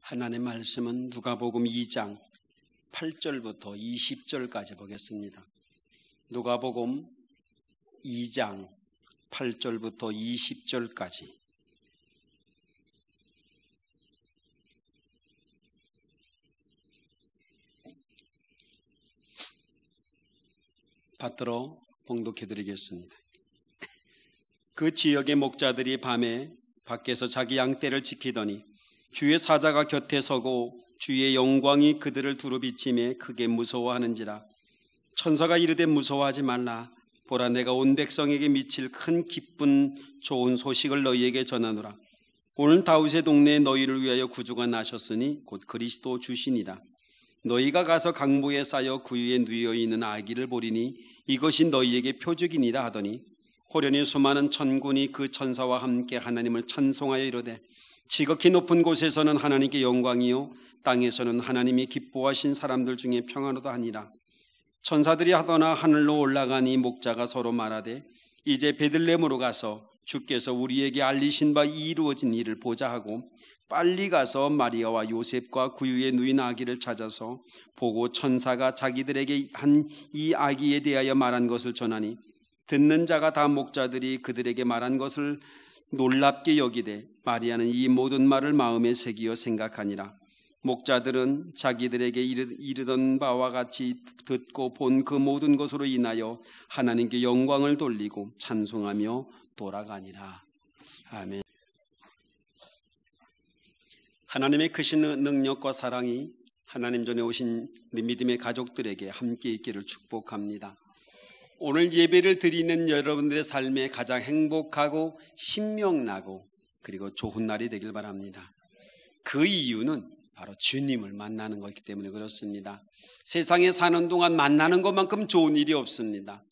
하나님의 말씀은 누가복음 2장 8절부터 20절까지 보겠습니다. 누가복음 2장 8절부터 20절까지. 받들어 봉독해드리겠습니다. 그 지역의 목자들이 밤에 밖에서 자기 양떼를 지키더니 주의 사자가 곁에 서고 주의 영광이 그들을 두루 비치매 크게 무서워하는지라. 천사가 이르되 무서워하지 말라. 보라, 내가 온 백성에게 미칠 큰 기쁜 좋은 소식을 너희에게 전하노라. 오늘 다윗의 동네에 너희를 위하여 구주가 나셨으니 곧 그리스도 주시니라. 너희가 가서 강보에 쌓여 구유에 누워 있는 아기를 보리니 이것이 너희에게 표적이니라 하더니, 호련히 수많은 천군이 그 천사와 함께 하나님을 찬송하여 이르되, 지극히 높은 곳에서는 하나님께 영광이요 땅에서는 하나님이 기뻐하신 사람들 중에 평안하다 하니라. 천사들이 하더나 하늘로 올라가니 목자가 서로 말하되, 이제 베들레헴으로 가서 주께서 우리에게 알리신 바 이루어진 일을 보자 하고 빨리 가서 마리아와 요셉과 구유에 누인 아기를 찾아서 보고 천사가 자기들에게 한 이 아기에 대하여 말한 것을 전하니, 듣는 자가 다 목자들이 그들에게 말한 것을 놀랍게 여기되 마리아는 이 모든 말을 마음에 새기어 생각하니라. 목자들은 자기들에게 이르던 바와 같이 듣고 본 그 모든 것으로 인하여 하나님께 영광을 돌리고 찬송하며 돌아가니라. 아멘. 하나님의 크신 능력과 사랑이 하나님 전에 오신 우리 믿음의 가족들에게 함께 있기를 축복합니다. 오늘 예배를 드리는 여러분들의 삶에 가장 행복하고 신명나고 그리고 좋은 날이 되길 바랍니다. 그 이유는 바로 주님을 만나는 것이기 때문에 그렇습니다. 세상에 사는 동안 만나는 것만큼 좋은 일이 없습니다.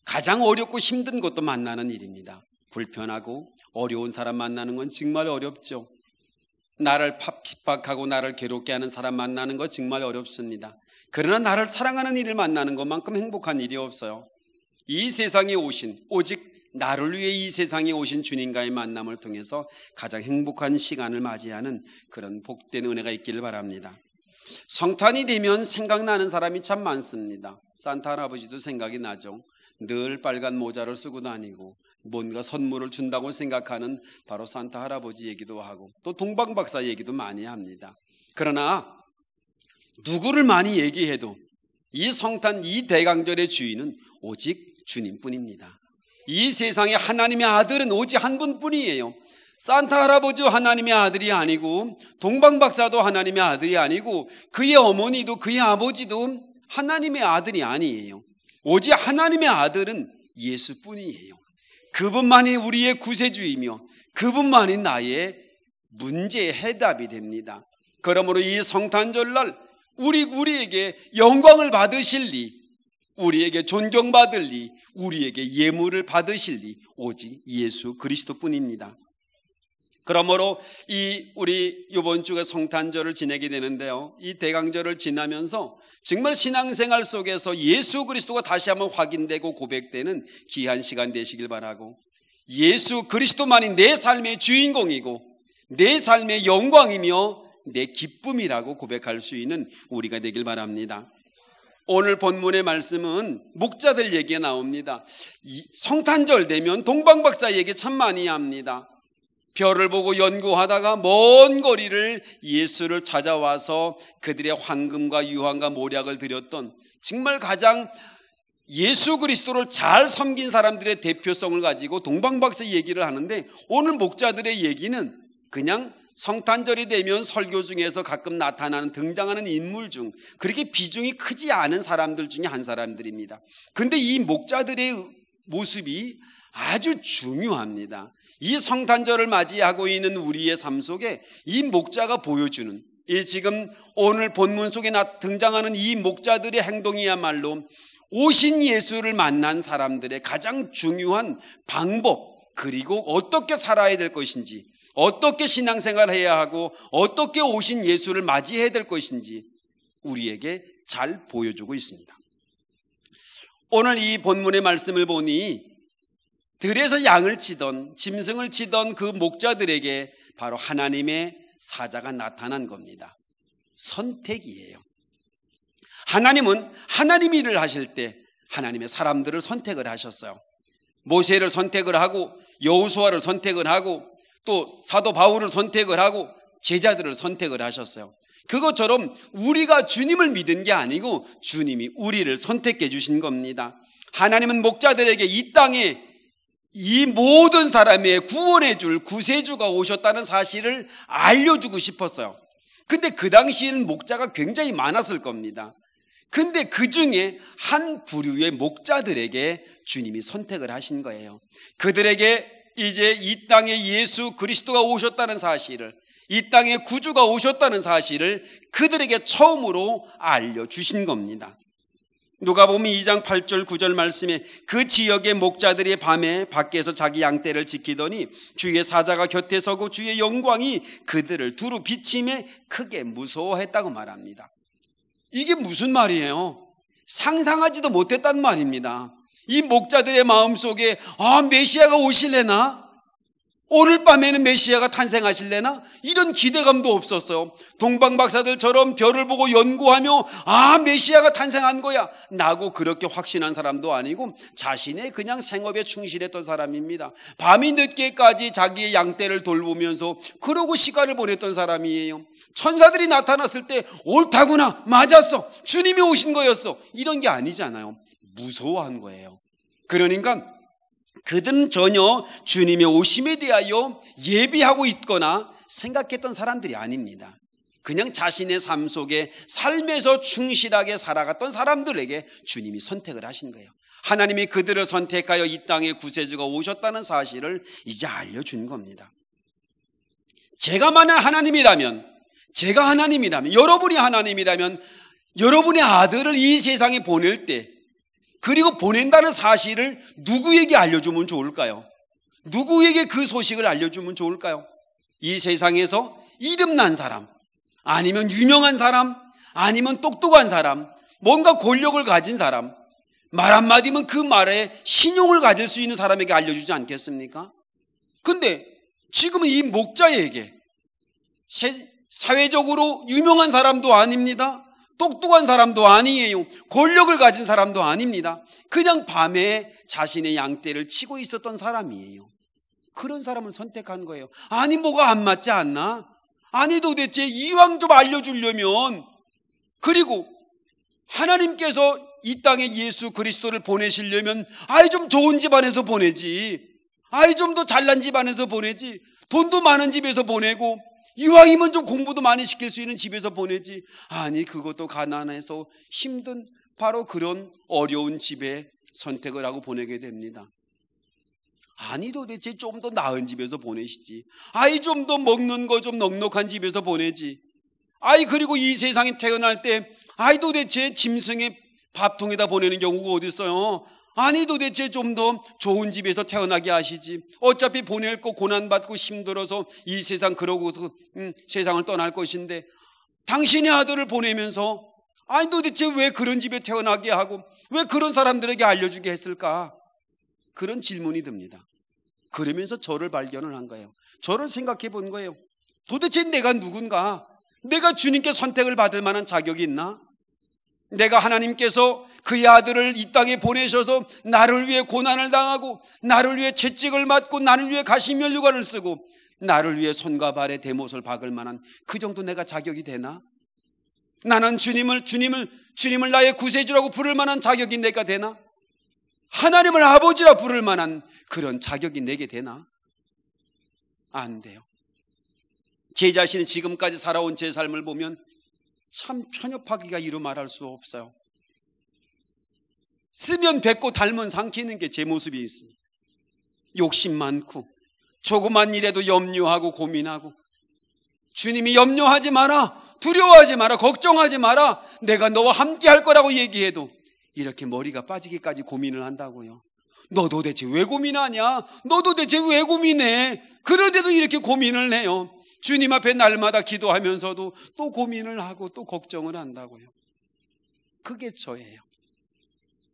가장 어렵고 힘든 것도 만나는 일입니다. 불편하고 어려운 사람 만나는 건 정말 어렵죠. 나를 핍박하고 나를 괴롭게 하는 사람 만나는 거 정말 어렵습니다. 그러나 나를 사랑하는 이를 만나는 것만큼 행복한 일이 없어요. 이 세상에 오신, 오직 나를 위해 이 세상에 오신 주님과의 만남을 통해서 가장 행복한 시간을 맞이하는 그런 복된 은혜가 있기를 바랍니다. 성탄이 되면 생각나는 사람이 참 많습니다. 산타 할아버지도 생각이 나죠. 늘 빨간 모자를 쓰고 다니고 뭔가 선물을 준다고 생각하는 바로 산타 할아버지 얘기도 하고 또 동방박사 얘기도 많이 합니다. 그러나 누구를 많이 얘기해도 이 성탄, 이 대강절의 주인은 오직 주님뿐입니다. 이 세상에 하나님의 아들은 오직 한 분뿐이에요. 산타 할아버지도 하나님의 아들이 아니고 동방박사도 하나님의 아들이 아니고 그의 어머니도 그의 아버지도 하나님의 아들이 아니에요. 오직 하나님의 아들은 예수뿐이에요. 그분만이 우리의 구세주이며 그분만이 나의 문제의 해답이 됩니다. 그러므로 이 성탄절날 우리에게 영광을 받으실 리, 우리에게 존경받을 리, 우리에게 예물을 받으실 리 오직 예수 그리스도뿐입니다. 그러므로 우리 이번 주가 성탄절을 지내게 되는데요, 이 대강절을 지나면서 정말 신앙생활 속에서 예수 그리스도가 다시 한번 확인되고 고백되는 귀한 시간 되시길 바라고, 예수 그리스도만이 내 삶의 주인공이고 내 삶의 영광이며 내 기쁨이라고 고백할 수 있는 우리가 되길 바랍니다. 오늘 본문의 말씀은 목자들 얘기가 나옵니다. 성탄절 되면 동방박사 얘기 참 많이 합니다. 별을 보고 연구하다가 먼 거리를 예수를 찾아와서 그들의 황금과 유황과 모략을 드렸던 정말 가장 예수 그리스도를 잘 섬긴 사람들의 대표성을 가지고 동방박사 얘기를 하는데, 오늘 목자들의 얘기는 그냥 성탄절이 되면 설교 중에서 가끔 나타나는 등장하는 인물 중 그렇게 비중이 크지 않은 사람들 중에 한 사람들입니다. 그런데 이 목자들의 모습이 아주 중요합니다. 이 성탄절을 맞이하고 있는 우리의 삶 속에 이 목자가 보여주는, 이 지금 오늘 본문 속에 등장하는 이 목자들의 행동이야말로 오신 예수를 만난 사람들의 가장 중요한 방법, 그리고 어떻게 살아야 될 것인지, 어떻게 신앙생활을 해야 하고 어떻게 오신 예수를 맞이해야 될 것인지 우리에게 잘 보여주고 있습니다. 오늘 이 본문의 말씀을 보니 들에서 양을 치던 짐승을 치던 그 목자들에게 바로 하나님의 사자가 나타난 겁니다. 선택이에요. 하나님은 하나님 일을 하실 때 하나님의 사람들을 선택을 하셨어요. 모세를 선택을 하고 여호수아를 선택을 하고 또 사도 바울을 선택을 하고 제자들을 선택을 하셨어요. 그것처럼 우리가 주님을 믿은 게 아니고 주님이 우리를 선택해 주신 겁니다. 하나님은 목자들에게 이 땅에 이 모든 사람의 구원해 줄 구세주가 오셨다는 사실을 알려주고 싶었어요. 근데 그 당시에는 목자가 굉장히 많았을 겁니다. 근데 그 중에 한 부류의 목자들에게 주님이 선택을 하신 거예요. 그들에게 이제 이 땅에 예수 그리스도가 오셨다는 사실을, 이 땅에 구주가 오셨다는 사실을 그들에게 처음으로 알려주신 겁니다. 누가복음 2장 8절 9절 말씀에 그 지역의 목자들이 밤에 밖에서 자기 양떼를 지키더니 주의 사자가 곁에 서고 주의 영광이 그들을 두루 비치매 크게 무서워했다고 말합니다. 이게 무슨 말이에요? 상상하지도 못했단 말입니다. 이 목자들의 마음속에 메시아가 오실래나? 오늘 밤에는 메시아가 탄생하실래나? 이런 기대감도 없었어요. 동방박사들처럼 별을 보고 연구하며 메시아가 탄생한 거야 라고 그렇게 확신한 사람도 아니고 자신의 그냥 생업에 충실했던 사람입니다. 밤이 늦게까지 자기의 양떼를 돌보면서 그러고 시간을 보냈던 사람이에요. 천사들이 나타났을 때 옳다구나, 맞았어, 주님이 오신 거였어, 이런 게 아니잖아요. 무서워한 거예요. 그러니까 그들은 전혀 주님의 오심에 대하여 예비하고 있거나 생각했던 사람들이 아닙니다. 그냥 자신의 삶 속에 삶에서 충실하게 살아갔던 사람들에게 주님이 선택을 하신 거예요. 하나님이 그들을 선택하여 이 땅에 구세주가 오셨다는 사실을 이제 알려준 겁니다. 제가 만약 하나님이라면, 여러분이 하나님이라면 여러분의 아들을 이 세상에 보낼 때, 그리고 보낸다는 사실을 누구에게 알려주면 좋을까요? 누구에게 그 소식을 알려주면 좋을까요? 이 세상에서 이름난 사람, 아니면 유명한 사람, 아니면 똑똑한 사람, 뭔가 권력을 가진 사람, 말 한마디면 그 말에 신용을 가질 수 있는 사람에게 알려주지 않겠습니까? 근데 지금은 이 목자에게 사회적으로 유명한 사람도 아닙니다. 똑똑한 사람도 아니에요. 권력을 가진 사람도 아닙니다. 그냥 밤에 자신의 양떼를 치고 있었던 사람이에요. 그런 사람을 선택한 거예요. 아니 뭐가 안 맞지 않나? 아니 도대체 이왕 좀 알려주려면, 그리고 하나님께서 이 땅에 예수 그리스도를 보내시려면 좀 좋은 집안에서 보내지, 좀 더 잘난 집안에서 보내지, 돈도 많은 집에서 보내고 이왕이면 좀 공부도 많이 시킬 수 있는 집에서 보내지, 아니 그것도 가난해서 힘든 바로 그런 어려운 집에 선택을 하고 보내게 됩니다. 아니 도대체 좀 더 나은 집에서 보내시지, 좀 더 먹는 거 좀 넉넉한 집에서 보내지, 그리고 이 세상에 태어날 때 도대체 짐승의 밥통에다 보내는 경우가 어디 있어요? 아니 도대체 좀 더 좋은 집에서 태어나게 하시지, 어차피 보낼 거 고난받고 힘들어서 이 세상 그러고서 세상을 떠날 것인데 당신의 아들을 보내면서 도대체 왜 그런 집에 태어나게 하고 왜 그런 사람들에게 알려주게 했을까? 그런 질문이 듭니다. 그러면서 저를 발견을 한 거예요. 저를 생각해 본 거예요. 도대체 내가 누군가? 내가 주님께 선택을 받을 만한 자격이 있나? 내가 하나님께서 그의 아들을 이 땅에 보내셔서 나를 위해 고난을 당하고 나를 위해 채찍을 맞고 나를 위해 가시면류관을 쓰고 나를 위해 손과 발에 대못을 박을 만한 그 정도 내가 자격이 되나? 나는 주님을 나의 구세주라고 부를 만한 자격이 내가 되나? 하나님을 아버지라 부를 만한 그런 자격이 내게 되나? 안 돼요. 제 자신이 지금까지 살아온 제 삶을 보면 참 편협하기가 이루 말할 수 없어요. 쓰면 뱉고 닮은 삼키는 게 제 모습이 있습니다. 욕심 많고 조그만 일에도 염려하고 고민하고, 주님이 염려하지 마라, 두려워하지 마라, 걱정하지 마라, 내가 너와 함께 할 거라고 얘기해도 이렇게 머리가 빠지기까지 고민을 한다고요. 너 도대체 왜 고민하냐? 너 도대체 왜 고민해? 그런데도 이렇게 고민을 해요. 주님 앞에 날마다 기도하면서도 또 고민을 하고 또 걱정을 한다고요. 그게 저예요.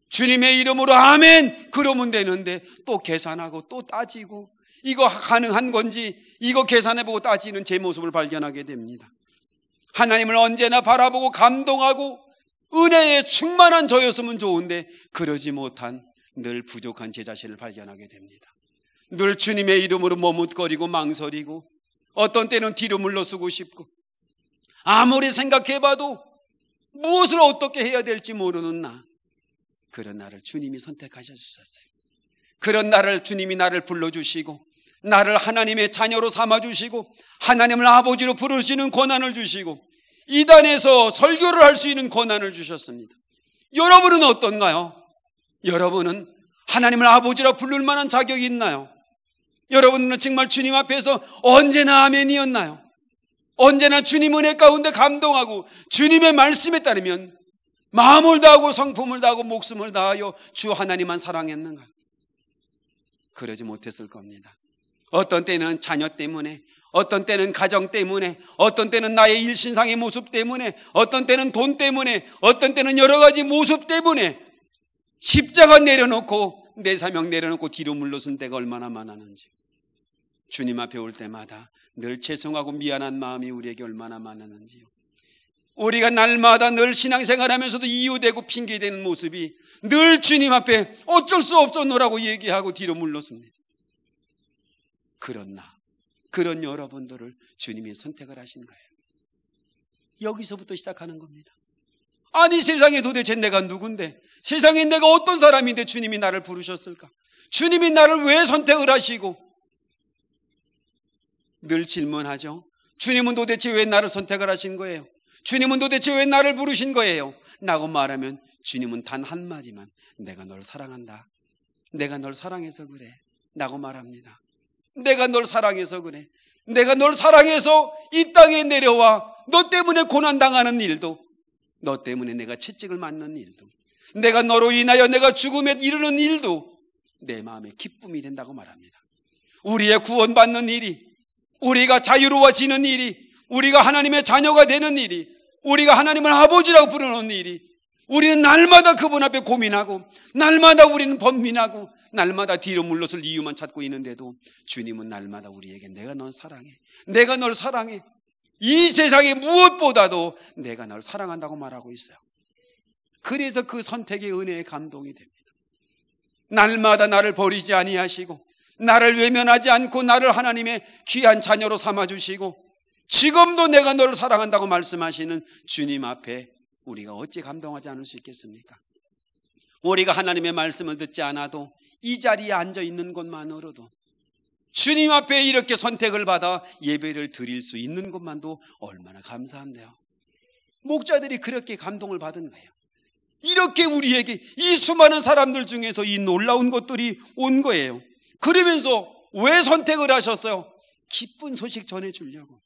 주님의 이름으로 아멘 그러면 되는데 또 계산하고 또 따지고 이거 가능한 건지 이거 계산해보고 따지는 제 모습을 발견하게 됩니다. 하나님을 언제나 바라보고 감동하고 은혜에 충만한 저였으면 좋은데 그러지 못한 늘 부족한 제 자신을 발견하게 됩니다. 늘 주님의 이름으로 머뭇거리고 망설이고 어떤 때는 뒤로 물러서고 싶고 아무리 생각해봐도 무엇을 어떻게 해야 될지 모르는 나, 그런 나를 주님이 선택하셔 주셨어요. 그런 나를 주님이 나를 불러주시고 나를 하나님의 자녀로 삼아주시고 하나님을 아버지로 부르시는 권한을 주시고 이단에서 설교를 할 수 있는 권한을 주셨습니다. 여러분은 어떤가요? 여러분은 하나님을 아버지라 부를 만한 자격이 있나요? 여러분은 정말 주님 앞에서 언제나 아멘이었나요? 언제나 주님 은혜 가운데 감동하고 주님의 말씀에 따르면 마음을 다하고 성품을 다하고 목숨을 다하여 주 하나님만 사랑했는가? 그러지 못했을 겁니다. 어떤 때는 자녀 때문에, 어떤 때는 가정 때문에, 어떤 때는 나의 일신상의 모습 때문에, 어떤 때는 돈 때문에, 어떤 때는 여러 가지 모습 때문에 십자가 내려놓고 내 사명 내려놓고 뒤로 물러선 때가 얼마나 많았는지, 주님 앞에 올 때마다 늘 죄송하고 미안한 마음이 우리에게 얼마나 많았는지요. 우리가 날마다 늘 신앙생활하면서도 이유되고 핑계대는 모습이 늘 주님 앞에 어쩔 수 없었노라고 얘기하고 뒤로 물러섭니다. 그런 나, 그런 여러분들을 주님이 선택을 하신 거예요. 여기서부터 시작하는 겁니다. 아니, 세상에 도대체 내가 누군데, 세상에 내가 어떤 사람인데 주님이 나를 부르셨을까? 주님이 나를 왜 선택을 하시고? 늘 질문하죠. 주님은 도대체 왜 나를 선택을 하신 거예요? 주님은 도대체 왜 나를 부르신 거예요? 라고 말하면 주님은 단 한마디만, 내가 널 사랑한다. 내가 널 사랑해서 그래. 라고 말합니다. 내가 널 사랑해서 그래. 내가 널 사랑해서 이 땅에 내려와 너 때문에 고난당하는 일도, 너 때문에 내가 채찍을 맞는 일도, 내가 너로 인하여 내가 죽음에 이르는 일도 내 마음에 기쁨이 된다고 말합니다. 우리의 구원받는 일이, 우리가 자유로워지는 일이, 우리가 하나님의 자녀가 되는 일이, 우리가 하나님을 아버지라고 부르는 일이, 우리는 날마다 그분 앞에 고민하고 날마다 우리는 번민하고 날마다 뒤로 물러설 이유만 찾고 있는데도 주님은 날마다 우리에게 내가 널 사랑해, 내가 널 사랑해, 이 세상에 무엇보다도 내가 널 사랑한다고 말하고 있어요. 그래서 그 선택의 은혜에 감동이 됩니다. 날마다 나를 버리지 아니하시고 나를 외면하지 않고 나를 하나님의 귀한 자녀로 삼아주시고 지금도 내가 너를 사랑한다고 말씀하시는 주님 앞에 우리가 어찌 감동하지 않을 수 있겠습니까? 우리가 하나님의 말씀을 듣지 않아도 이 자리에 앉아 있는 것만으로도, 주님 앞에 이렇게 선택을 받아 예배를 드릴 수 있는 것만도 얼마나 감사한데요. 목자들이 그렇게 감동을 받은 거예요. 이렇게 우리에게 이 수많은 사람들 중에서 이 놀라운 것들이 온 거예요. 그러면서 왜 선택을 하셨어요? 기쁜 소식 전해주려고.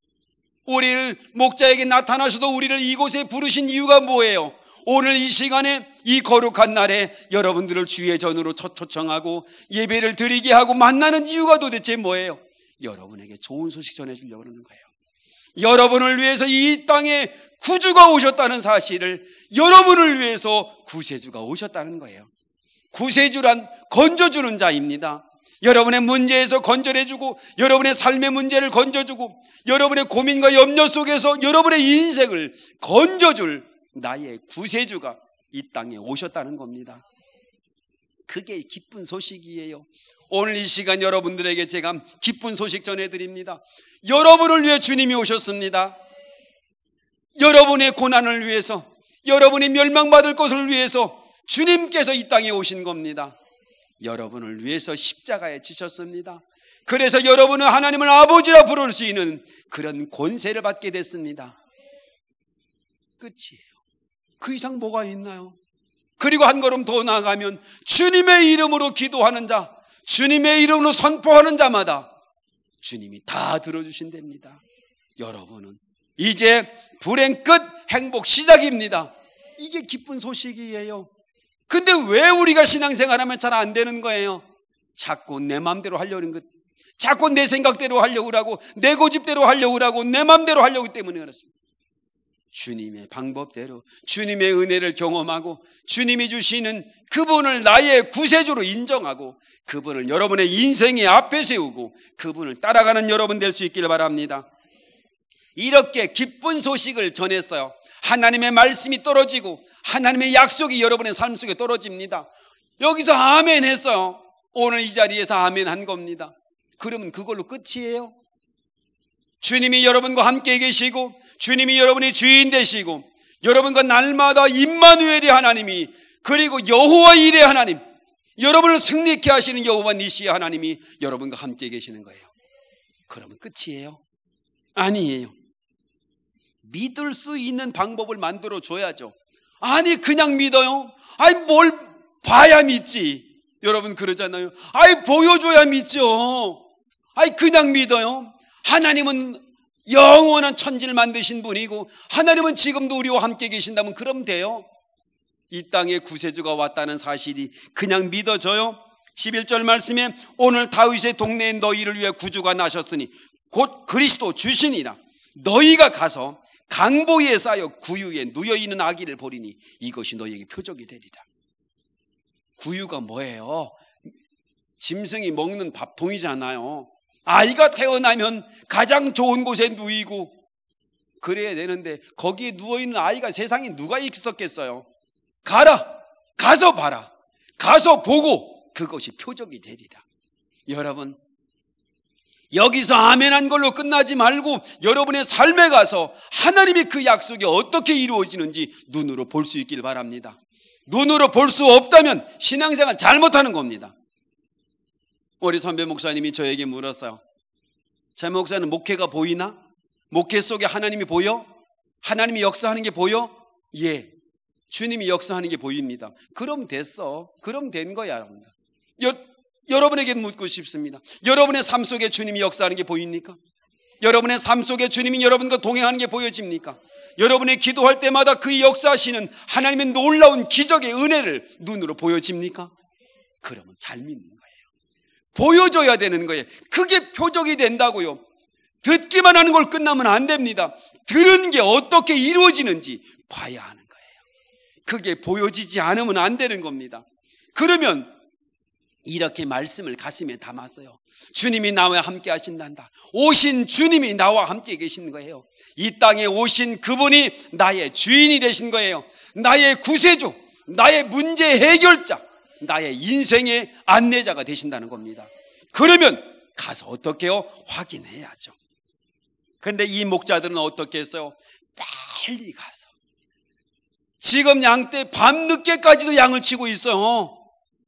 우리를, 목자에게 나타나셔도 우리를 이곳에 부르신 이유가 뭐예요? 오늘 이 시간에, 이 거룩한 날에 여러분들을 주의 전으로 초청하고 예배를 드리게 하고 만나는 이유가 도대체 뭐예요? 여러분에게 좋은 소식 전해주려고 하는 거예요. 여러분을 위해서 이 땅에 구주가 오셨다는 사실을, 여러분을 위해서 구세주가 오셨다는 거예요. 구세주란 건져주는 자입니다. 여러분의 문제에서 건져내주고, 여러분의 삶의 문제를 건져주고, 여러분의 고민과 염려 속에서 여러분의 인생을 건져줄 나의 구세주가 이 땅에 오셨다는 겁니다. 그게 기쁜 소식이에요. 오늘 이 시간 여러분들에게 제가 기쁜 소식 전해드립니다. 여러분을 위해 주님이 오셨습니다. 여러분의 고난을 위해서, 여러분이 멸망받을 것을 위해서 주님께서 이 땅에 오신 겁니다. 여러분을 위해서 십자가에 지셨습니다. 그래서 여러분은 하나님을 아버지라 부를 수 있는 그런 권세를 받게 됐습니다. 끝이에요. 그 이상 뭐가 있나요? 그리고 한 걸음 더 나아가면 주님의 이름으로 기도하는 자, 주님의 이름으로 선포하는 자마다 주님이 다 들어주신답니다. 여러분은 이제 불행 끝, 행복 시작입니다. 이게 기쁜 소식이에요. 근데 왜 우리가 신앙생활하면 잘 안 되는 거예요? 자꾸 내 마음대로 하려는 것, 자꾸 내 생각대로 하려고 하고 내 고집대로 하려고 하고 내 마음대로 하려고 때문에 그렇습니다. 주님의 방법대로 주님의 은혜를 경험하고 주님이 주시는 그분을 나의 구세주로 인정하고 그분을 여러분의 인생의 앞에 세우고 그분을 따라가는 여러분 될 수 있길 바랍니다. 이렇게 기쁜 소식을 전했어요. 하나님의 말씀이 떨어지고 하나님의 약속이 여러분의 삶 속에 떨어집니다. 여기서 아멘 했어요. 오늘 이 자리에서 아멘 한 겁니다. 그러면 그걸로 끝이에요? 주님이 여러분과 함께 계시고 주님이 여러분의 주인 되시고 여러분과 날마다 임마누엘의 하나님이 그리고 여호와 일의 하나님, 여러분을 승리케 하시는 여호와 니시의 하나님이 여러분과 함께 계시는 거예요. 그러면 끝이에요? 아니에요. 믿을 수 있는 방법을 만들어 줘야죠. 아니 그냥 믿어요? 아니 뭘 봐야 믿지? 여러분 그러잖아요. 아니 보여줘야 믿죠. 아니 그냥 믿어요? 하나님은 영원한 천지를 만드신 분이고 하나님은 지금도 우리와 함께 계신다면 그럼 돼요. 이 땅에 구세주가 왔다는 사실이 그냥 믿어져요? 11절 말씀에 오늘 다윗의 동네에 너희를 위해 구주가 나셨으니 곧 그리스도 주시니라. 너희가 가서 강보에 쌓여 구유에 누여있는 아기를 보리니 이것이 너희에게 표적이 되리라. 구유가 뭐예요? 짐승이 먹는 밥통이잖아요. 아이가 태어나면 가장 좋은 곳에 누이고 그래야 되는데 거기에 누워있는 아이가 세상에 누가 있었겠어요? 가서 봐라. 가서 보고 그것이 표적이 되리라. 여러분 여기서 아멘한 걸로 끝나지 말고 여러분의 삶에 가서 하나님이 그 약속이 어떻게 이루어지는지 눈으로 볼 수 있길 바랍니다. 눈으로 볼 수 없다면 신앙생활 잘못하는 겁니다. 우리 선배 목사님이 저에게 물었어요. 제 목사는 목회가 보이나? 목회 속에 하나님이 보여? 하나님이 역사하는 게 보여? 예, 주님이 역사하는 게 보입니다. 그럼 됐어. 그럼 된 거야. 여러분에게 묻고 싶습니다. 여러분의 삶 속에 주님이 역사하는 게 보입니까? 여러분의 삶 속에 주님이 여러분과 동행하는 게 보여집니까? 여러분이 기도할 때마다 그 역사하시는 하나님의 놀라운 기적의 은혜를 눈으로 보여집니까? 그러면 잘 믿는 거예요. 보여줘야 되는 거예요. 그게 표적이 된다고요. 듣기만 하는 걸 끝나면 안 됩니다. 들은 게 어떻게 이루어지는지 봐야 하는 거예요. 그게 보여지지 않으면 안 되는 겁니다. 그러면 이렇게 말씀을 가슴에 담았어요. 주님이 나와 함께 하신단다. 오신 주님이 나와 함께 계신 거예요. 이 땅에 오신 그분이 나의 주인이 되신 거예요. 나의 구세주, 나의 문제 해결자, 나의 인생의 안내자가 되신다는 겁니다. 그러면 가서 어떻게 해요? 확인해야죠. 그런데 이 목자들은 어떻게 했어요? 빨리 가서. 지금 양 때 밤늦게까지도 양을 치고 있어요.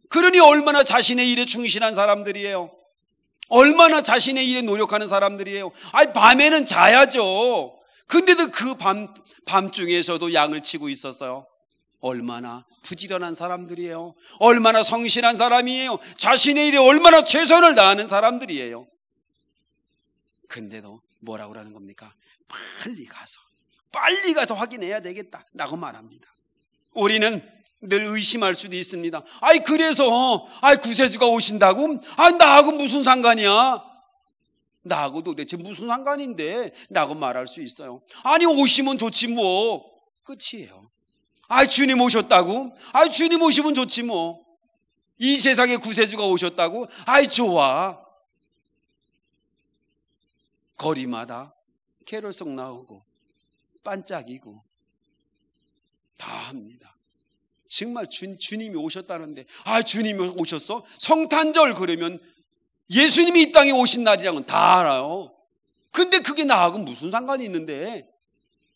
그러니 얼마나 자신의 일에 충실한 사람들이에요. 얼마나 자신의 일에 노력하는 사람들이에요. 아니 밤에는 자야죠. 근데도 그 밤중에서도 양을 치고 있었어요. 얼마나 부지런한 사람들이에요. 얼마나 성실한 사람이에요. 자신의 일에 얼마나 최선을 다하는 사람들이에요. 근데도 뭐라고 그러는 겁니까? 빨리 가서 확인해야 되겠다라고 말합니다. 우리는 늘 의심할 수도 있습니다. 아이 그래서 구세주가 오신다고? 나하고 무슨 상관이야? 나하고 도대체 무슨 상관인데? 라고 말할 수 있어요. 아니 오시면 좋지 뭐. 끝이에요. 주님 오셨다고? 주님 오시면 좋지 뭐. 이 세상에 구세주가 오셨다고? 좋아. 거리마다 캐롤송 나오고 반짝이고 다 합니다. 정말 주님이 오셨다는데 주님이 오셨어? 성탄절 그러면 예수님이 이 땅에 오신 날이라는 건 다 알아요. 근데 그게 나하고 무슨 상관이 있는데?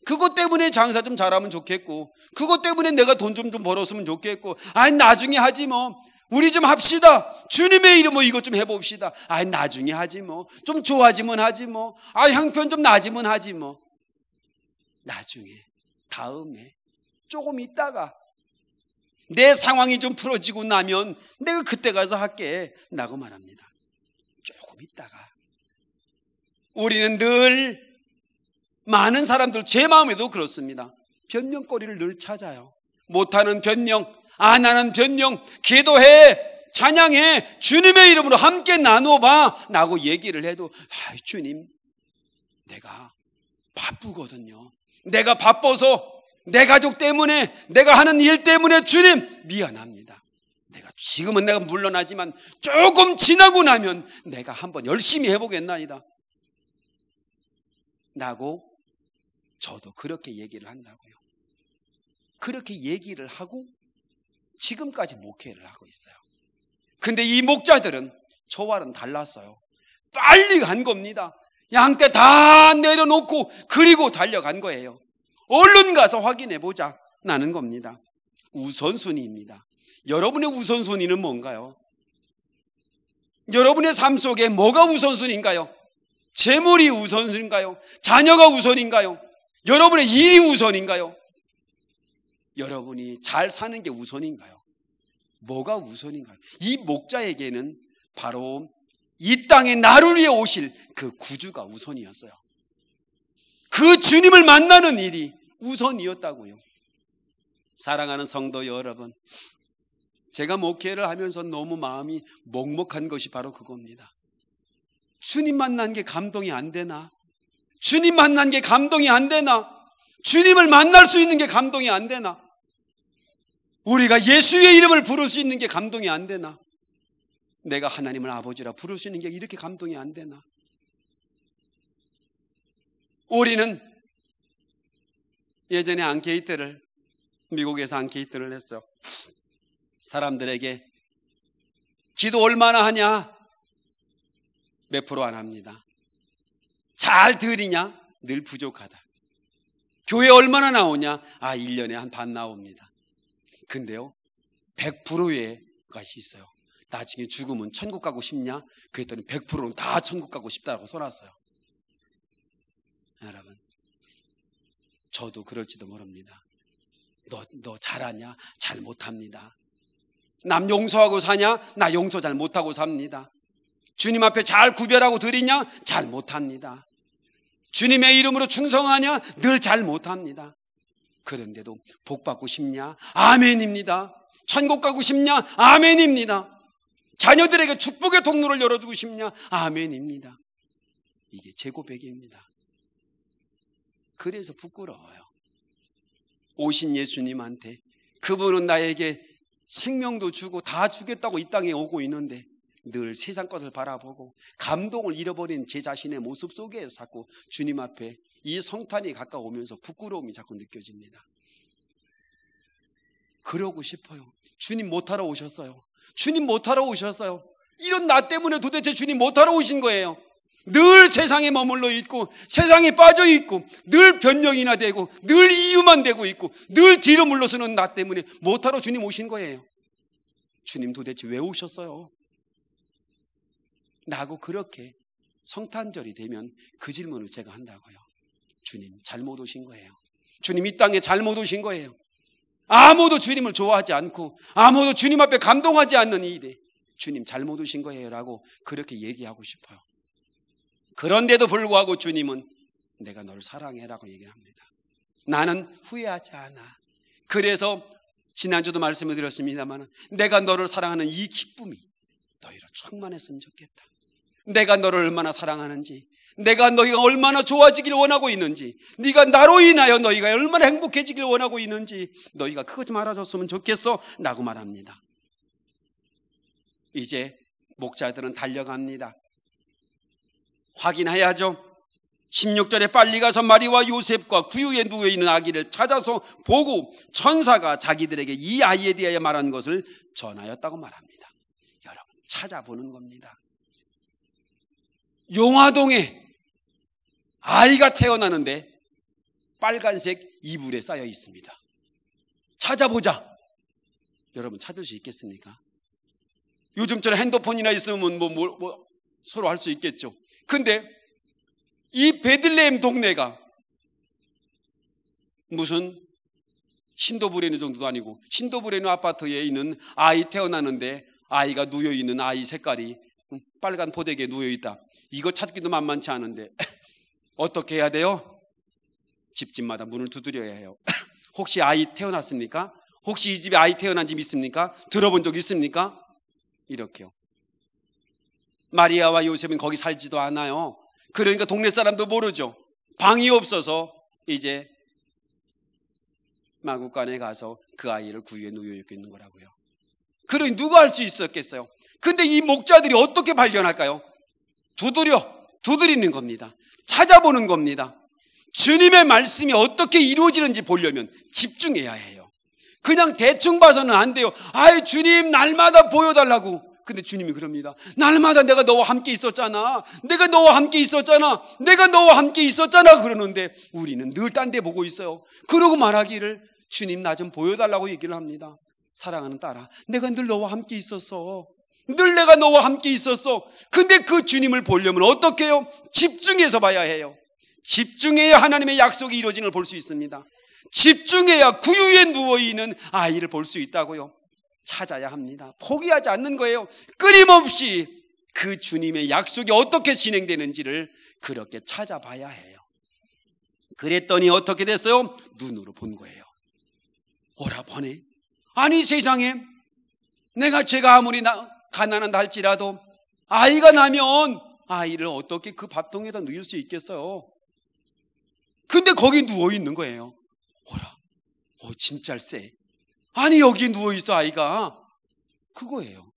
그것 때문에 장사 좀 잘하면 좋겠고 그것 때문에 내가 돈 좀 벌었으면 좋겠고 나중에 하지 뭐. 우리 좀 합시다. 주님의 이름으로 이것 좀 해봅시다. 나중에 하지 뭐. 좀 좋아지면 하지 뭐. 형편 좀 나아지면 하지 뭐. 나중에, 다음에, 조금 있다가 내 상황이 좀 풀어지고 나면 내가 그때 가서 할게 라고 말합니다. 조금 있다가. 우리는 늘 많은 사람들 제 마음에도 그렇습니다. 변명거리를 늘 찾아요. 못하는 변명, 안 하는 변명, 기도해, 찬양해, 주님의 이름으로 함께 나눠봐 라고 얘기를 해도 주님 내가 바쁘거든요. 내가 바빠서 내 가족 때문에 내가 하는 일 때문에 주님 미안합니다. 지금은 내가 물러나지만 조금 지나고 나면 내가 한번 열심히 해보겠나이다. 라고 저도 그렇게 얘기를 한다고요. 그렇게 얘기를 하고 지금까지 목회를 하고 있어요. 근데 이 목자들은 저와는 달랐어요. 빨리 간 겁니다. 양떼 다 내려놓고 그리고 달려간 거예요. 얼른 가서 확인해 보자 나는 겁니다. 우선순위입니다. 여러분의 우선순위는 뭔가요? 여러분의 삶 속에 뭐가 우선순위인가요? 재물이 우선인가요? 자녀가 우선인가요? 여러분의 일이 우선인가요? 여러분이 잘 사는 게 우선인가요? 뭐가 우선인가요? 이 목자에게는 바로 이 땅에 나를 위해 오실 그 구주가 우선이었어요. 그 주님을 만나는 일이 우선이었다고요. 사랑하는 성도 여러분, 제가 목회를 하면서 너무 마음이 먹먹한 것이 바로 그겁니다. 주님 만난 게 감동이 안 되나? 주님 만난 게 감동이 안 되나? 주님을 만날 수 있는 게 감동이 안 되나? 우리가 예수의 이름을 부를 수 있는 게 감동이 안 되나? 내가 하나님을 아버지라 부를 수 있는 게 이렇게 감동이 안 되나? 우리는 예전에 앙케이트를, 미국에서 앙케이트를 했어요. 사람들에게 기도 얼마나 하냐? 몇 프로 안 합니다. 잘 드리냐? 늘 부족하다. 교회 얼마나 나오냐? 1년에 한 반 나옵니다. 근데요, 100%의 것이 있어요. 나중에 죽으면 천국 가고 싶냐? 그랬더니 100%는 다 천국 가고 싶다고 써놨어요. 여러분, 저도 그럴지도 모릅니다. 너 잘하냐? 잘 못합니다. 남 용서하고 사냐? 나 용서 잘 못하고 삽니다. 주님 앞에 잘 구별하고 드리냐? 잘 못합니다. 주님의 이름으로 충성하냐? 늘 잘 못합니다. 그런데도 복 받고 싶냐? 아멘입니다. 천국 가고 싶냐? 아멘입니다. 자녀들에게 축복의 통로를 열어주고 싶냐? 아멘입니다. 이게 제 고백입니다. 그래서 부끄러워요. 오신 예수님한테, 그분은 나에게 생명도 주고 다 주겠다고 이 땅에 오고 있는데 늘 세상 것을 바라보고 감동을 잃어버린 제 자신의 모습 속에 자꾸 주님 앞에 이 성탄이 가까우면서 부끄러움이 자꾸 느껴집니다. 그러고 싶어요. 주님 못하러 오셨어요. 주님 못하러 오셨어요. 이런 나 때문에 도대체 주님 못하러 오신 거예요. 늘 세상에 머물러 있고 세상에 빠져 있고 늘 변명이나 되고 늘 이유만 되고 있고 늘 뒤로 물러서는 나 때문에 못하러 주님 오신 거예요. 주님 도대체 왜 오셨어요? 나하고 그렇게 성탄절이 되면 그 질문을 제가 한다고요. 주님 잘못 오신 거예요. 주님 이 땅에 잘못 오신 거예요. 아무도 주님을 좋아하지 않고 아무도 주님 앞에 감동하지 않는 이 일에 주님 잘못 오신 거예요 라고 그렇게 얘기하고 싶어요. 그런데도 불구하고 주님은 내가 널 사랑해라고 얘기를 합니다. 나는 후회하지 않아. 그래서 지난주도 말씀을 드렸습니다만 내가 너를 사랑하는 이 기쁨이 너희로 충만했으면 좋겠다. 내가 너를 얼마나 사랑하는지, 내가 너희가 얼마나 좋아지길 원하고 있는지, 네가 나로 인하여 너희가 얼마나 행복해지길 원하고 있는지 너희가 그거 좀 알아줬으면 좋겠어 라고 말합니다. 이제 목자들은 달려갑니다. 확인해야죠. 16절에 빨리 가서 마리와 요셉과 구유에 누워있는 아기를 찾아서 보고 천사가 자기들에게 이 아이에 대하여 말한 것을 전하였다고 말합니다. 여러분, 찾아보는 겁니다. 용화동에 아이가 태어나는데 빨간색 이불에 쌓여 있습니다. 찾아보자. 여러분, 찾을 수 있겠습니까? 요즘처럼 핸드폰이나 있으면 서로 할 수 있겠죠. 근데 이 베들레헴 동네가 무슨 신도브레누 정도도 아니고 신도브레누 아파트에 있는 아이 태어나는데 아이가 누워있는 아이 색깔이 빨간 포대기에 누워있다. 이거 찾기도 만만치 않은데 어떻게 해야 돼요? 집집마다 문을 두드려야 해요. 혹시 아이 태어났습니까? 혹시 이 집에 아이 태어난 집 있습니까? 들어본 적 있습니까? 이렇게요. 마리아와 요셉은 거기 살지도 않아요. 그러니까 동네 사람도 모르죠. 방이 없어서 이제 마구간에 가서 그 아이를 구유에 누워 있는 거라고요. 그러니 누가 할 수 있었겠어요? 근데 이 목자들이 어떻게 발견할까요? 두드리는 겁니다. 찾아보는 겁니다. 주님의 말씀이 어떻게 이루어지는지 보려면 집중해야 해요. 그냥 대충 봐서는 안 돼요. 아이, 주님 날마다 보여달라고. 근데 주님이 그럽니다. 날마다 내가 너와 함께 있었잖아. 내가 너와 함께 있었잖아. 내가 너와 함께 있었잖아. 그러는데 우리는 늘 딴 데 보고 있어요. 그러고 말하기를 주님 나 좀 보여달라고 얘기를 합니다. 사랑하는 딸아, 내가 늘 너와 함께 있었어. 늘 내가 너와 함께 있었어. 근데 그 주님을 보려면 어떻게 해요? 집중해서 봐야 해요. 집중해야 하나님의 약속이 이루어지는 걸 볼 수 있습니다. 집중해야 구유에 누워있는 아이를 볼 수 있다고요. 찾아야 합니다. 포기하지 않는 거예요. 끊임없이 그 주님의 약속이 어떻게 진행되는지를 그렇게 찾아봐야 해요. 그랬더니 어떻게 됐어요? 눈으로 본 거예요. 오라버니, 아니 세상에 내가 제가 아무리 가난한다 할지라도 아이가 나면 아이를 어떻게 그 밥통에다 누일 수 있겠어요? 근데 거기 누워있는 거예요. 오라, 진짜일세. 아니 여기 누워있어 아이가. 그거예요.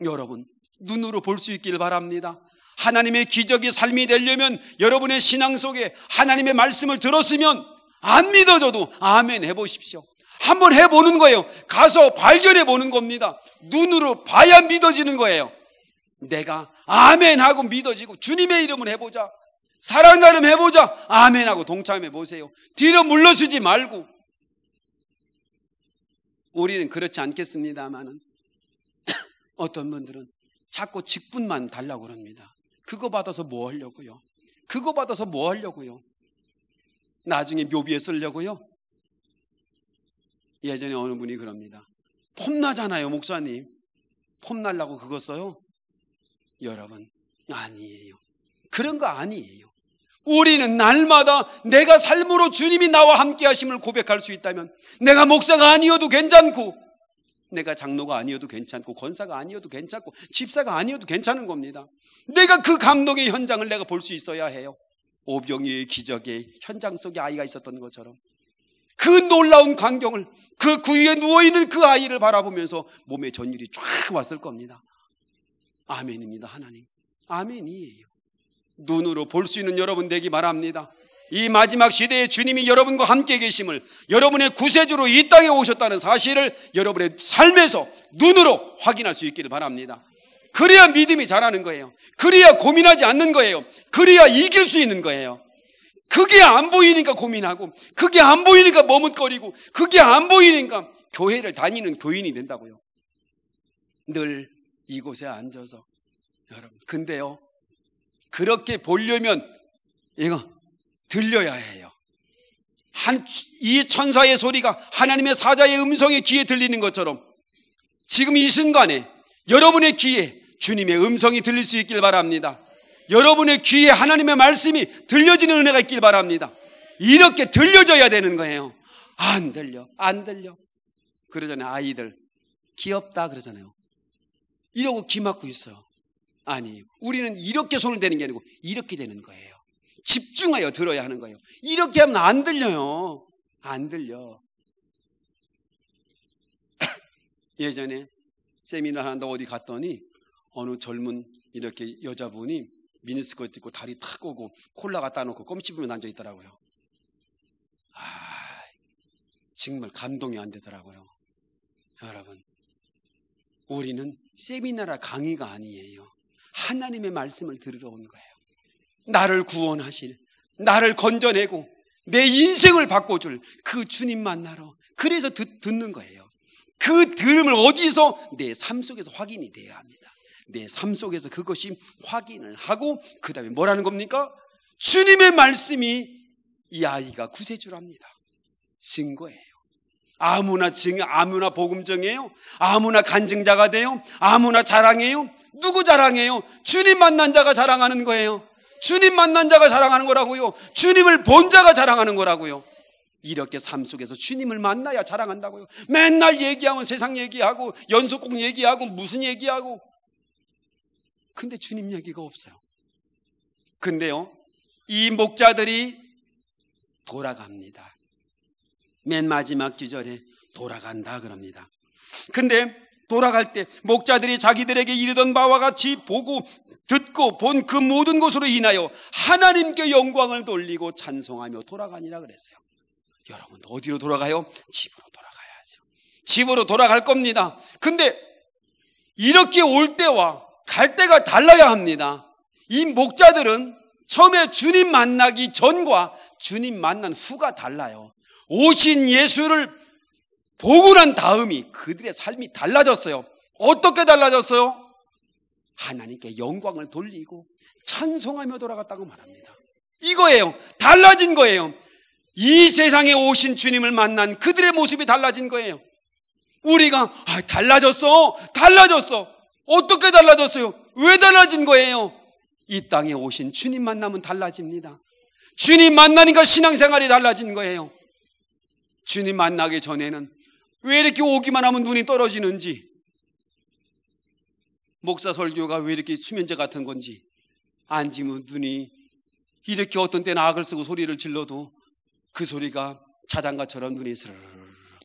여러분, 눈으로 볼 수 있길 바랍니다. 하나님의 기적이 삶이 되려면 여러분의 신앙 속에 하나님의 말씀을 들었으면 안 믿어져도 아멘 해보십시오. 한번 해보는 거예요. 가서 발견해 보는 겁니다. 눈으로 봐야 믿어지는 거예요. 내가 아멘 하고 믿어지고 주님의 이름을 해보자, 사랑 나름 해보자, 아멘 하고 동참해 보세요. 뒤로 물러서지 말고. 우리는 그렇지 않겠습니다만은 어떤 분들은 자꾸 직분만 달라고 그럽니다. 그거 받아서 뭐 하려고요? 그거 받아서 뭐 하려고요? 나중에 묘비에 쓰려고요? 예전에 어느 분이 그럽니다. 폼나잖아요 목사님. 폼날라고 그거 써요? 여러분, 아니에요. 그런 거 아니에요. 우리는 날마다 내가 삶으로 주님이 나와 함께 하심을 고백할 수 있다면, 내가 목사가 아니어도 괜찮고, 내가 장로가 아니어도 괜찮고, 권사가 아니어도 괜찮고, 집사가 아니어도 괜찮은 겁니다. 내가 그 감동의 현장을 내가 볼 수 있어야 해요. 오병이의 기적의 현장 속에 아이가 있었던 것처럼 그 놀라운 광경을, 그 구유에 누워있는 그 아이를 바라보면서 몸에 전율이 쫙 왔을 겁니다. 아멘입니다. 하나님, 아멘이에요. 눈으로 볼 수 있는 여러분 되기 바랍니다. 이 마지막 시대에 주님이 여러분과 함께 계심을, 여러분의 구세주로 이 땅에 오셨다는 사실을 여러분의 삶에서 눈으로 확인할 수 있기를 바랍니다. 그래야 믿음이 자라는 거예요. 그래야 고민하지 않는 거예요. 그래야 이길 수 있는 거예요. 그게 안 보이니까 고민하고, 그게 안 보이니까 머뭇거리고, 그게 안 보이니까 교회를 다니는 교인이 된다고요. 늘 이곳에 앉아서. 여러분, 근데요, 그렇게 보려면 이거 들려야 해요. 이 천사의 소리가 하나님의 사자의 음성의 귀에 들리는 것처럼 지금 이 순간에 여러분의 귀에 주님의 음성이 들릴 수 있길 바랍니다. 여러분의 귀에 하나님의 말씀이 들려지는 은혜가 있길 바랍니다. 이렇게 들려져야 되는 거예요. 안 들려, 안 들려. 그러잖아요. 아이들 귀엽다 그러잖아요. 이러고 귀 막고 있어요. 아니, 우리는 이렇게 손을 대는 게 아니고 이렇게 되는 거예요. 집중하여 들어야 하는 거예요. 이렇게 하면 안 들려요. 안 들려. 예전에 세미나를 한다고 어디 갔더니 어느 젊은 이렇게 여자분이 미니스커트 입고 다리 탁 오고 콜라 갖다 놓고 껌 씹으면서 앉아 있더라고요. 정말 감동이 안 되더라고요. 여러분, 우리는 세미나라 강의가 아니에요. 하나님의 말씀을 들으러 온 거예요. 나를 구원하실, 나를 건져내고 내 인생을 바꿔줄 그 주님 만나러. 그래서 듣는 거예요. 그 들음을 어디서? 내 삶 속에서 확인이 돼야 합니다. 내 삶 속에서 그것이 확인을 하고 그 다음에 뭐라는 겁니까? 주님의 말씀이 이 아이가 구세주랍니다. 증거예요. 아무나 복음 정해요? 아무나 간증자가 돼요? 아무나 자랑해요? 누구 자랑해요? 주님 만난 자가 자랑하는 거예요. 주님 만난 자가 자랑하는 거라고요. 주님을 본 자가 자랑하는 거라고요. 이렇게 삶 속에서 주님을 만나야 자랑한다고요. 맨날 얘기하면 세상 얘기하고 연속곡 얘기하고 무슨 얘기하고, 근데 주님 얘기가 없어요. 근데요, 이 목자들이 돌아갑니다. 맨 마지막 구절에 돌아간다 그럽니다. 근데 돌아갈 때 목자들이 자기들에게 이르던 바와 같이 보고 듣고 본 그 모든 것으로 인하여 하나님께 영광을 돌리고 찬송하며 돌아가니라 그랬어요. 여러분도 어디로 돌아가요? 집으로 돌아가야죠. 집으로 돌아갈 겁니다. 근데 이렇게 올 때와 갈 때가 달라야 합니다. 이 목자들은 처음에 주님 만나기 전과 주님 만난 후가 달라요. 오신 예수를 보고 난 다음이 그들의 삶이 달라졌어요. 어떻게 달라졌어요? 하나님께 영광을 돌리고 찬송하며 돌아갔다고 말합니다. 이거예요. 달라진 거예요. 이 세상에 오신 주님을 만난 그들의 모습이 달라진 거예요. 우리가 달라졌어. 어떻게 달라졌어요? 왜 달라진 거예요? 이 땅에 오신 주님 만나면 달라집니다. 주님 만나니까 신앙생활이 달라진 거예요. 주님 만나기 전에는 왜 이렇게 오기만 하면 눈이 떨어지는지, 목사 설교가 왜 이렇게 수면제 같은 건지, 앉으면 눈이 이렇게 어떤 때는 악을 쓰고 소리를 질러도 그 소리가 자장가처럼 눈이 스르르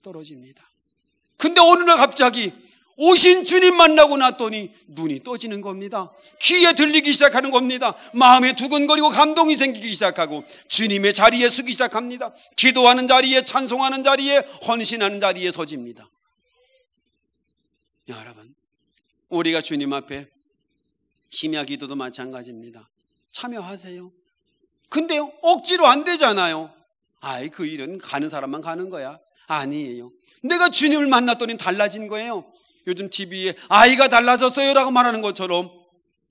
떨어집니다. 근데 어느 날 갑자기 오신 주님 만나고 났더니 눈이 떠지는 겁니다. 귀에 들리기 시작하는 겁니다. 마음에 두근거리고 감동이 생기기 시작하고 주님의 자리에 서기 시작합니다. 기도하는 자리에, 찬송하는 자리에, 헌신하는 자리에 서집니다. 여러분, 우리가 주님 앞에 심야 기도도 마찬가지입니다. 참여하세요. 근데요, 억지로 안 되잖아요. 그 일은 가는 사람만 가는 거야. 아니에요. 내가 주님을 만났더니 달라진 거예요. 요즘 TV에 아이가 달라졌어요 라고 말하는 것처럼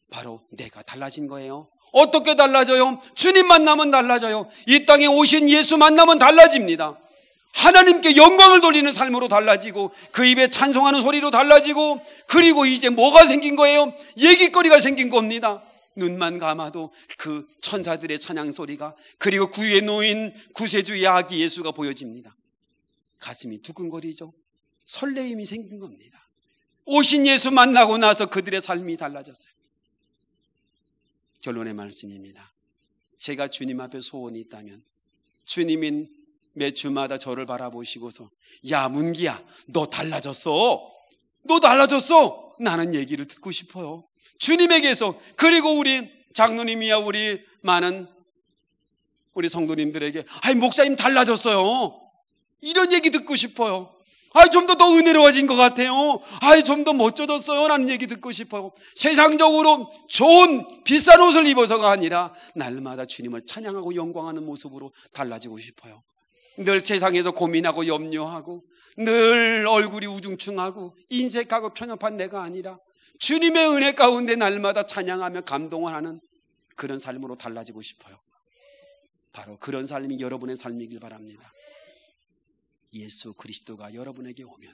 바로 내가 달라진 거예요. 어떻게 달라져요? 주님 만나면 달라져요. 이 땅에 오신 예수 만나면 달라집니다. 하나님께 영광을 돌리는 삶으로 달라지고 그 입에 찬송하는 소리로 달라지고, 그리고 이제 뭐가 생긴 거예요? 얘기거리가 생긴 겁니다. 눈만 감아도 그 천사들의 찬양 소리가, 그리고 구유에 놓인 구세주의 아기 예수가 보여집니다. 가슴이 두근거리죠. 설레임이 생긴 겁니다. 오신 예수 만나고 나서 그들의 삶이 달라졌어요. 결론의 말씀입니다. 제가 주님 앞에 소원이 있다면 주님인 매 주마다 저를 바라보시고서 야 문기야, 너 달라졌어. 나는 얘기를 듣고 싶어요. 주님에게서. 그리고 우리 장로님이야 우리 많은 우리 성도님들에게 목사님 달라졌어요. 이런 얘기 듣고 싶어요. 좀 더 은혜로워진 것 같아요. 좀 더 멋져졌어요. 라는 얘기 듣고 싶어요. 세상적으로 좋은 비싼 옷을 입어서가 아니라 날마다 주님을 찬양하고 영광하는 모습으로 달라지고 싶어요. 늘 세상에서 고민하고 염려하고 늘 얼굴이 우중충하고 인색하고 편협한 내가 아니라 주님의 은혜 가운데 날마다 찬양하며 감동을 하는 그런 삶으로 달라지고 싶어요. 바로 그런 삶이 여러분의 삶이길 바랍니다. 예수 그리스도가 여러분에게 오면,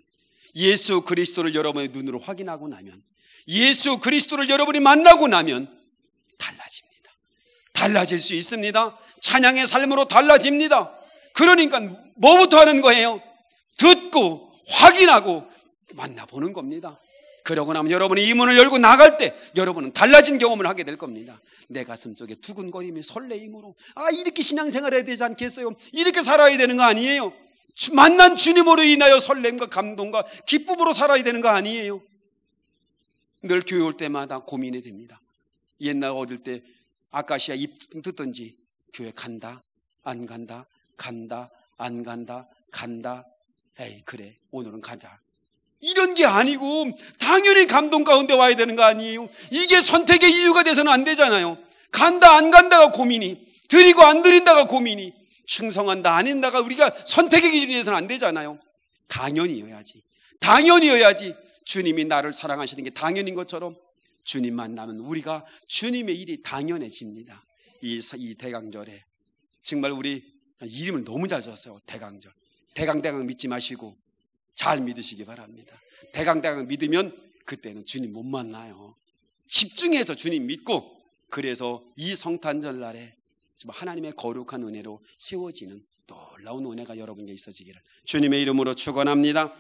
예수 그리스도를 여러분의 눈으로 확인하고 나면, 예수 그리스도를 여러분이 만나고 나면 달라집니다. 달라질 수 있습니다. 찬양의 삶으로 달라집니다. 그러니까 뭐부터 하는 거예요? 듣고 확인하고 만나보는 겁니다. 그러고 나면 여러분이 이 문을 열고 나갈 때 여러분은 달라진 경험을 하게 될 겁니다. 내 가슴 속에 두근거림이 설레임으로 이렇게 신앙생활 해야 되지 않겠어요? 이렇게 살아야 되는 거 아니에요? 만난 주님으로 인하여 설렘과 감동과 기쁨으로 살아야 되는 거 아니에요? 늘 교회 올 때마다 고민이 됩니다. 옛날 어릴 때 아카시아 잎 듣던지 교회 간다 안 간다, 간다 안 간다, 간다, 에이 그래 오늘은 가자, 이런 게 아니고 당연히 감동 가운데 와야 되는 거 아니에요? 이게 선택의 이유가 돼서는 안 되잖아요. 간다 안 간다가 고민이, 드리고 안 드린다가 고민이, 충성한다 안 한다가 우리가 선택의 기준이 돼서는 안 되잖아요. 당연히여야지. 주님이 나를 사랑하시는 게 당연인 것처럼 주님 만나면 우리가 주님의 일이 당연해집니다. 이 대강절에 정말 우리 이름을 너무 잘 줬어요. 대강절. 대강 믿지 마시고 잘 믿으시기 바랍니다. 대강 믿으면 그때는 주님 못 만나요. 집중해서 주님 믿고, 그래서 이 성탄절 날에 하나님의 거룩한 은혜로 세워지는 놀라운 은혜가 여러분에게 있어지기를 주님의 이름으로 축원합니다.